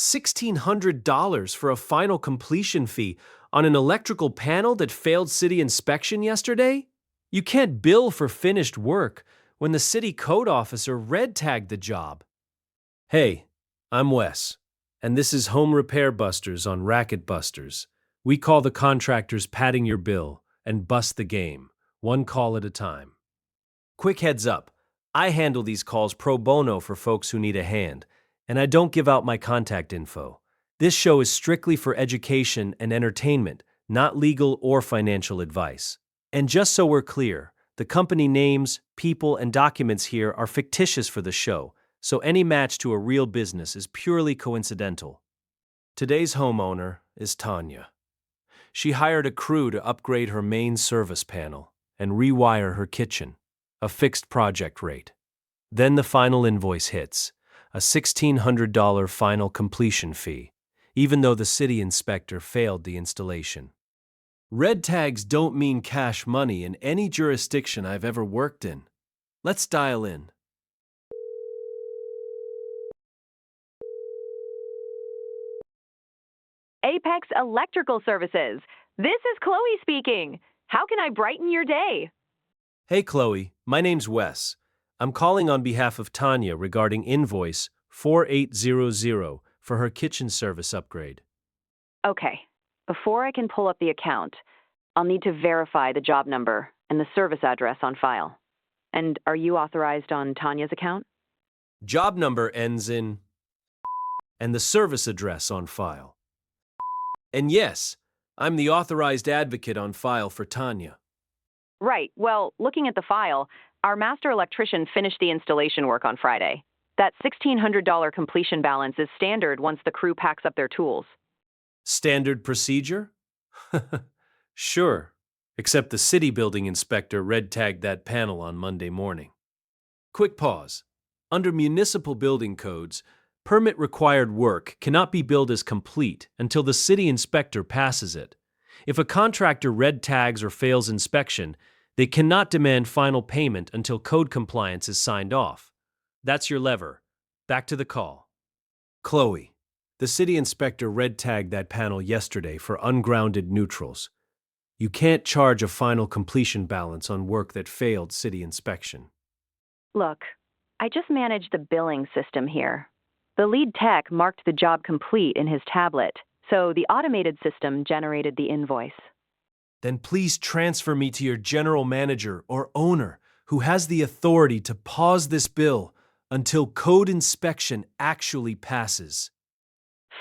$1,600 for a final completion fee on an electrical panel that failed city inspection yesterday? You can't bill for finished work when the city code officer red tagged the job. Hey, I'm Wes, and this is Home Repair Busters on Racket Busters. We call the contractors padding your bill and bust the game, one call at a time. Quick heads up, I handle these calls pro bono for folks who need a hand, and I don't give out my contact info. This show is strictly for education and entertainment, not legal or financial advice. And just so we're clear, the company names, people, and documents here are fictitious for the show, so any match to a real business is purely coincidental. Today's homeowner is Tanya. She hired a crew to upgrade her main service panel and rewire her kitchen, a fixed project rate. Then the final invoice hits, a $1,600 final completion fee, even though the city inspector failed the installation. Red tags don't mean cash money in any jurisdiction I've ever worked in. Let's dial in. Apex Electrical Services. This is Chloe speaking. How can I brighten your day? Hey Chloe, my name's Wes. I'm calling on behalf of Tanya regarding invoice 4800 for her kitchen service upgrade. Okay. Before I can pull up the account, I'll need to verify the job number and the service address on file. And are you authorized on Tanya's account? Job number ends in and the service address on file. And yes, I'm the authorized advocate on file for Tanya. Right. Well, looking at the file, our master electrician finished the installation work on Friday. That $1,600 completion balance is standard once the crew packs up their tools. Standard procedure? Sure, except the city building inspector red tagged that panel on Monday morning. Quick pause. Under municipal building codes, permit-required work cannot be billed as complete until the city inspector passes it. If a contractor red tags or fails inspection, they cannot demand final payment until code compliance is signed off. That's your lever. Back to the call. Chloe, the city inspector red tagged that panel yesterday for ungrounded neutrals. You can't charge a final completion balance on work that failed city inspection. Look, I just manage the billing system here. The lead tech marked the job complete in his tablet, so the automated system generated the invoice. Then please transfer me to your general manager or owner who has the authority to pause this bill until code inspection actually passes.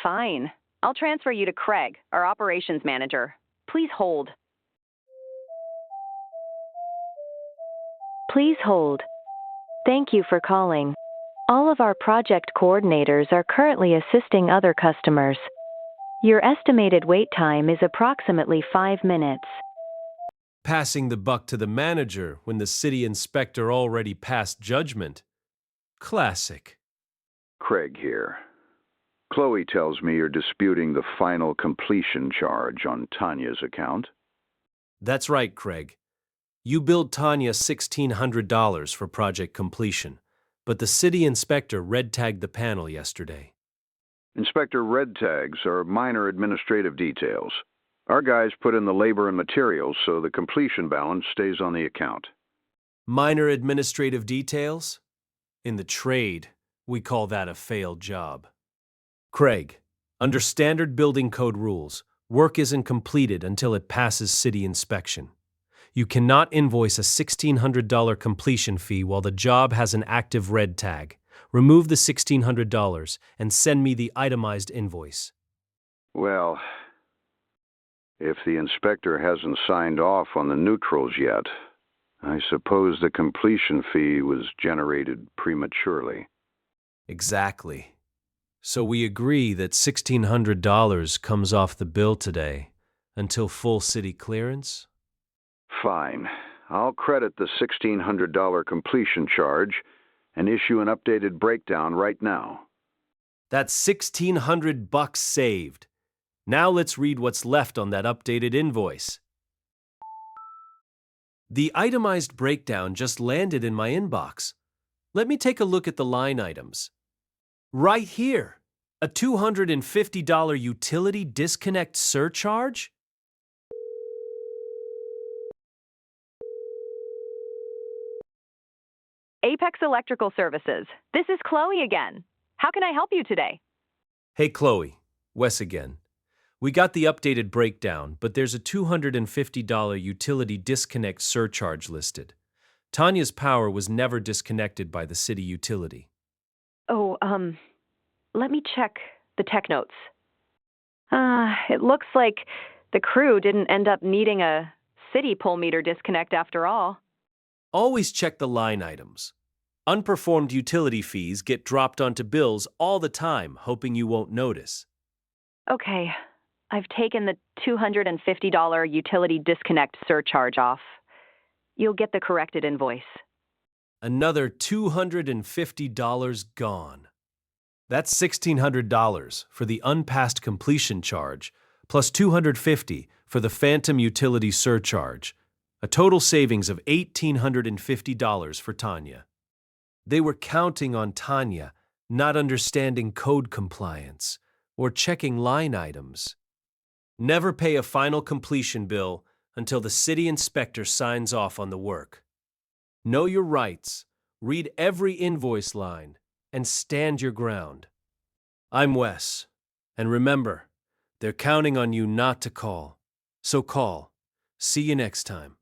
Fine. I'll transfer you to Craig, our operations manager. Please hold. Please hold. Thank you for calling. All of our project coordinators are currently assisting other customers. Your estimated wait time is approximately 5 minutes. Passing the buck to the manager when the city inspector already passed judgment. Classic. Craig here. Chloe tells me you're disputing the final completion charge on Tanya's account. That's right, Craig. You billed Tanya $1,600 for project completion, but the city inspector red tagged the panel yesterday. Inspector red tags are minor administrative details. Our guys put in the labor and materials so the completion balance stays on the account. Minor administrative details? In the trade, we call that a failed job. Craig, under standard building code rules, work isn't completed until it passes city inspection. You cannot invoice a $1,600 completion fee while the job has an active red tag. Remove the $1,600 and send me the itemized invoice. Well, if the inspector hasn't signed off on the neutrals yet, I suppose the completion fee was generated prematurely. Exactly. So we agree that $1,600 comes off the bill today until full city clearance? Fine. I'll credit the $1,600 completion charge and issue an updated breakdown right now. That's $1,600 saved. Now let's read what's left on that updated invoice. The itemized breakdown just landed in my inbox. Let me take a look at the line items. Right here. A $250 utility disconnect surcharge? Apex Electrical Services. This is Chloe again. How can I help you today? Hey, Chloe. Wes again. We got the updated breakdown, but there's a $250 utility disconnect surcharge listed. Tanya's power was never disconnected by the city utility. Oh, let me check the tech notes. It looks like the crew didn't end up needing a city pole meter disconnect after all. Always check the line items. Unperformed utility fees get dropped onto bills all the time, hoping you won't notice. Okay, I've taken the $250 utility disconnect surcharge off. You'll get the corrected invoice. Another $250 gone. That's $1,600 for the unpassed completion charge, plus $250 for the phantom utility surcharge, a total savings of $1,850 for Tanya. They were counting on Tanya not understanding code compliance or checking line items. Never pay a final completion bill until the city inspector signs off on the work. Know your rights, read every invoice line, and stand your ground. I'm Wes, and remember, they're counting on you not to call. So call. See you next time.